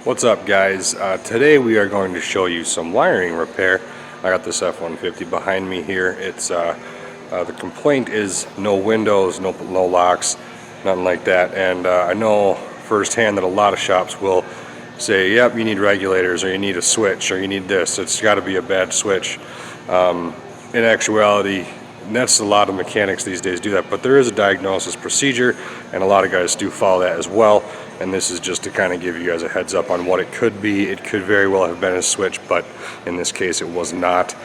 What's up, guys? Today we are going to show you some wiring repair. I got this F-150 behind me here. It's the complaint is no windows, no locks, nothing like that. And I know firsthand that a lot of shops will say, yep, you need regulators, or you need a switch, or you need this. It's got to be a bad switch. In actuality, that's a lot of mechanics these days do that, but there is a diagnosis procedure, and a lot of guys do follow that as well. And this is just to kind of give you guys a heads up on what it could be. It could very well have been a switch, but in this case it was not.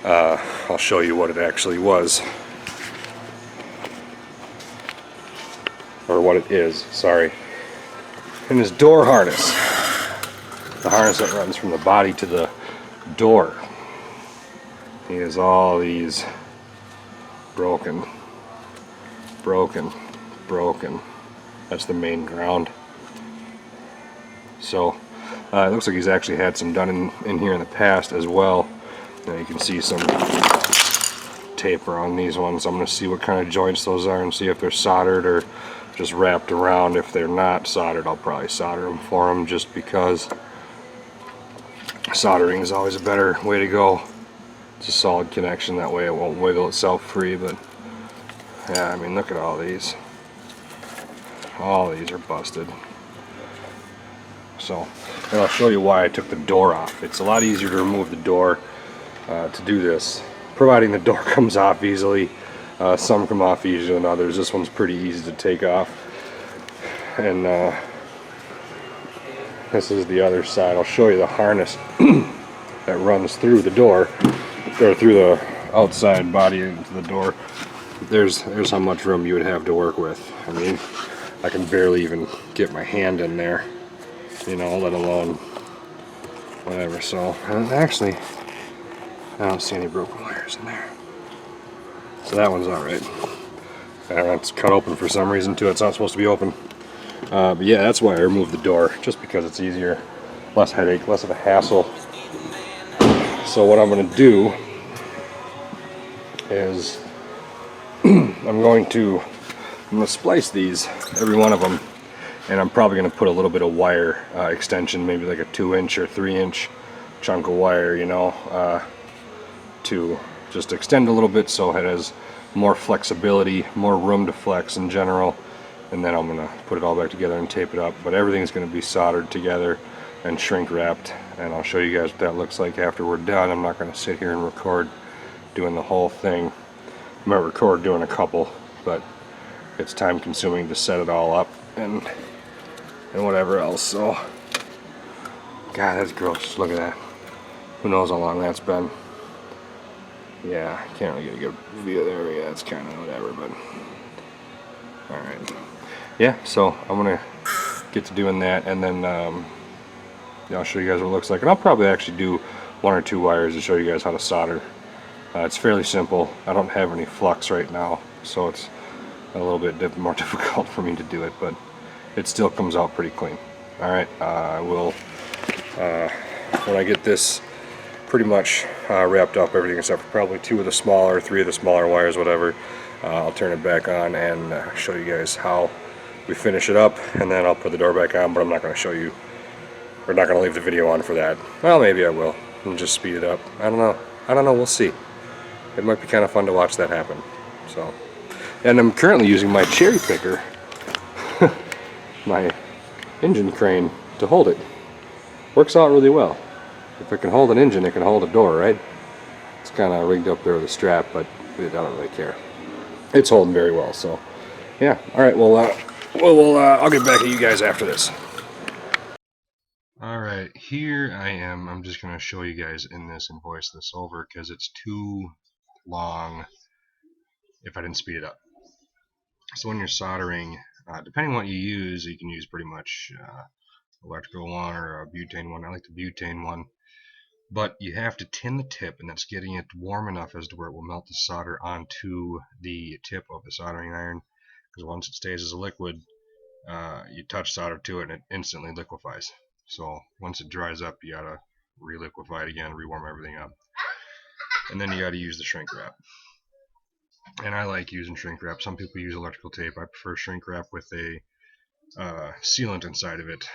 I'll show you what it actually was, or what it is, sorry. In this door harness, the harness that runs from the body to the door, he has all these broken. That's the main ground. So it looks like he's actually had some done in here in the past as well. Now you can see some tape around these ones. I'm going to see what kind of joints those are and see if they're soldered or just wrapped around. If they're not soldered, I'll probably solder them for him, just because soldering is always a better way to go. It's a solid connection, that way it won't wiggle itself free. But yeah, I mean, look at all these. All these are busted. So, and I'll show you why I took the door off. It's a lot easier to remove the door to do this, providing the door comes off easily. Some come off easier than others. This one's pretty easy to take off. And this is the other side. I'll show you the harness that runs through the door, or through the outside body into the door. There's how much room you would have to work with. I mean, I can barely even get my hand in there, you know, let alone whatever. So, and actually, I don't see any broken wires in there. So that one's alright. It's cut open for some reason too. It's not supposed to be open. But yeah, that's why I removed the door, just because it's easier, less headache, less of a hassle. So what I'm going to do is I'm going to splice these, every one of them, and I'm probably going to put a little bit of wire extension, maybe like a 2-inch or 3-inch chunk of wire, you know, to just extend a little bit so it has more flexibility, more room to flex in general. And then I'm going to put it all back together and tape it up. But everything's going to be soldered together and shrink wrapped, and I'll show you guys what that looks like after we're done. I'm not going to sit here and record doing the whole thing. I might record doing a couple, but it's time consuming to set it all up and whatever else. So, God, that's gross. Look at that. Who knows how long that's been. Yeah, I can't really get a good view there. Yeah, it's kind of whatever, but alright. Yeah, so I'm going to get to doing that, and then I'll show you guys what it looks like. And I'll probably actually do 1 or 2 wires to show you guys how to solder. It's fairly simple. I don't have any flux right now, so it's a little bit more difficult for me to do it, but it still comes out pretty clean. Alright, I will, when I get this pretty much wrapped up, everything except for probably 2 of the smaller, 3 of the smaller wires, whatever, I'll turn it back on and show you guys how we finish it up, and then I'll put the door back on. But I'm not going to show you, we're not going to leave the video on for that. Well, maybe I will, and just speed it up. I don't know, we'll see. It might be kind of fun to watch that happen. So, and I'm currently using my cherry picker, my engine crane, to hold it. Works out really well. If it can hold an engine, it can hold a door, right? It's kind of rigged up there with a strap, but I don't really care. It's holding very well, so yeah. Alright, well, I'll get back at you guys after this. Alright, here I am. I'm just going to show you guys in this and voice this over, because it's too long if I didn't speed it up. So when you're soldering, depending on what you use, you can use pretty much electrical one or a butane one. I like the butane one. But you have to tin the tip, and that's getting it warm enough as to where it will melt the solder onto the tip of the soldering iron. Because once it stays as a liquid, you touch solder to it and it instantly liquefies. So once it dries up, you gotta re-liquefy it again, rewarm everything up. And then you gotta use the shrink wrap. And I like using shrink wrap. Some people use electrical tape. I prefer shrink wrap with a sealant inside of it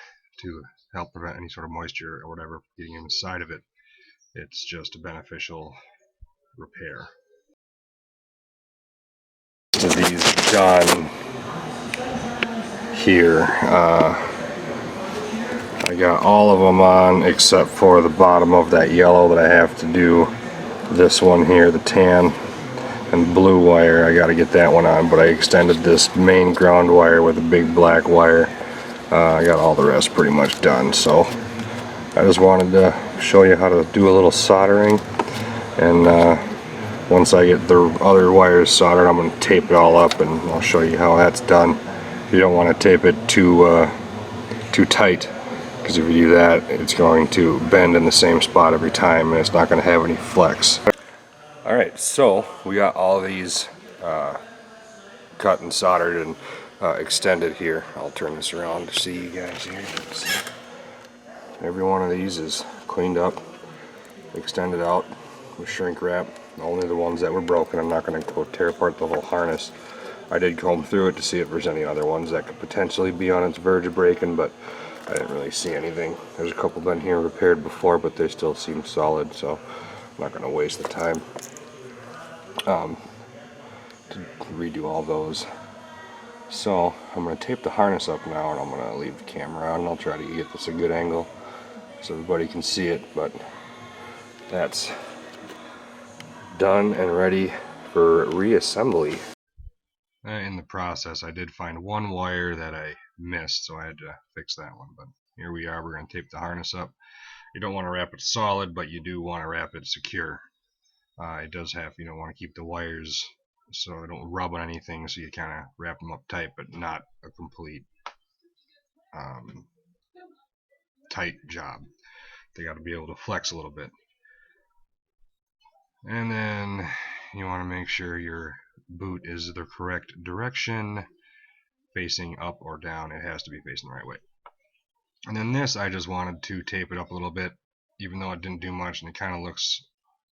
to help prevent any sort of moisture or whatever getting inside of it. It's just a beneficial repair. So these done here. I got all of them on except for the bottom of that yellow that I have to do. This one here, the tan and blue wire, I got to get that one on, but I extended this main ground wire with a big black wire. I got all the rest pretty much done, so I just wanted to show you how to do a little soldering, and once I get the other wires soldered, I'm going to tape it all up and I'll show you how that's done. You don't want to tape it too tight, because if you do that, it's going to bend in the same spot every time and it's not going to have any flex. Alright, so we got all these cut and soldered and extended here. I'll turn this around to see you guys here. Every one of these is cleaned up, extended out with shrink wrap. Only the ones that were broken. I'm not going to go tear apart the whole harness. I did comb through it to see if there's any other ones that could potentially be on its verge of breaking, but I didn't really see anything. There's a couple been here repaired before, but they still seem solid, so I'm not going to waste the time to redo all those. So I'm going to tape the harness up now, and I'm going to leave the camera on, and I'll try to get this a good angle so everybody can see it, but that's done and ready for reassembly. In the process, I did find one wire that I missed, so I had to fix that one, but here we are. We're going to tape the harness up. You don't want to wrap it solid, but you do want to wrap it secure. It does have, you don't want to keep the wires so they don't rub on anything, so you kind of wrap them up tight, but not a complete tight job. They got to be able to flex a little bit. And then you want to make sure your boot is the correct direction, facing up or down. It has to be facing the right way. And then this, I just wanted to tape it up a little bit, even though it didn't do much and it kind of looks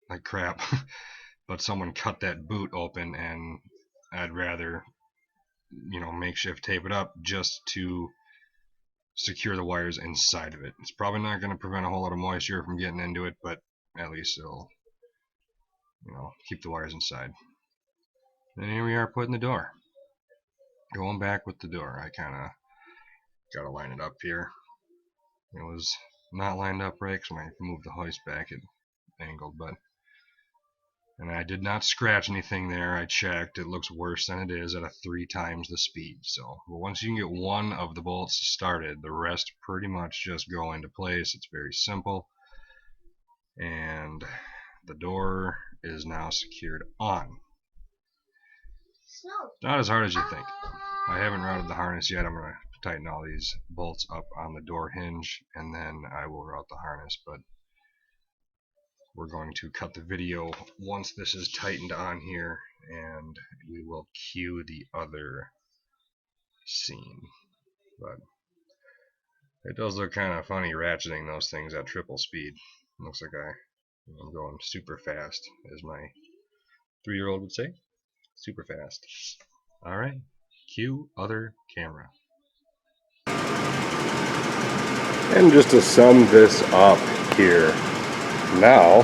like crap. But someone cut that boot open, and I'd rather, you know, makeshift tape it up just to secure the wires inside of it. It's probably not going to prevent a whole lot of moisture from getting into it, but at least it'll, you know, keep the wires inside. And here we are putting the door. Going back with the door. I kind of got to line it up here. It was not lined up right, because when I moved the hoist back it angled, but, and I did not scratch anything there. I checked. It looks worse than it is at a 3 times the speed. So once you can get one of the bolts started, the rest pretty much just go into place. It's very simple, and the door is now secured on. Not as hard as you think. I haven't routed the harness yet. I'm going to tighten all these bolts up on the door hinge, and then I will route the harness, but we're going to cut the video once this is tightened on here, and we will cue the other scene. But it does look kind of funny ratcheting those things at triple speed. It looks like I'm going super fast, as my 3-year-old would say. Super fast. Alright, cue other camera. And just to sum this up here, now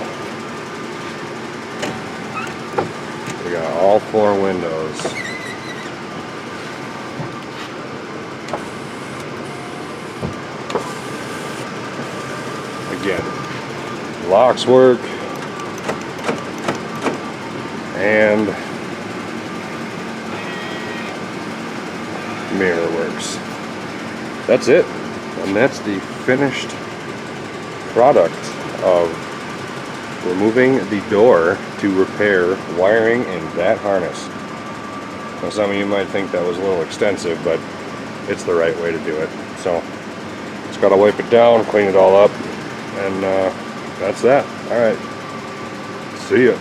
we got all 4 windows. Again, locks work, and mirror works. That's it, and that's the finished product of removing the door to repair wiring in that harness. Now, some of you might think that was a little extensive, but it's the right way to do it. So just gotta wipe it down, clean it all up, and that's that. Alright, see ya.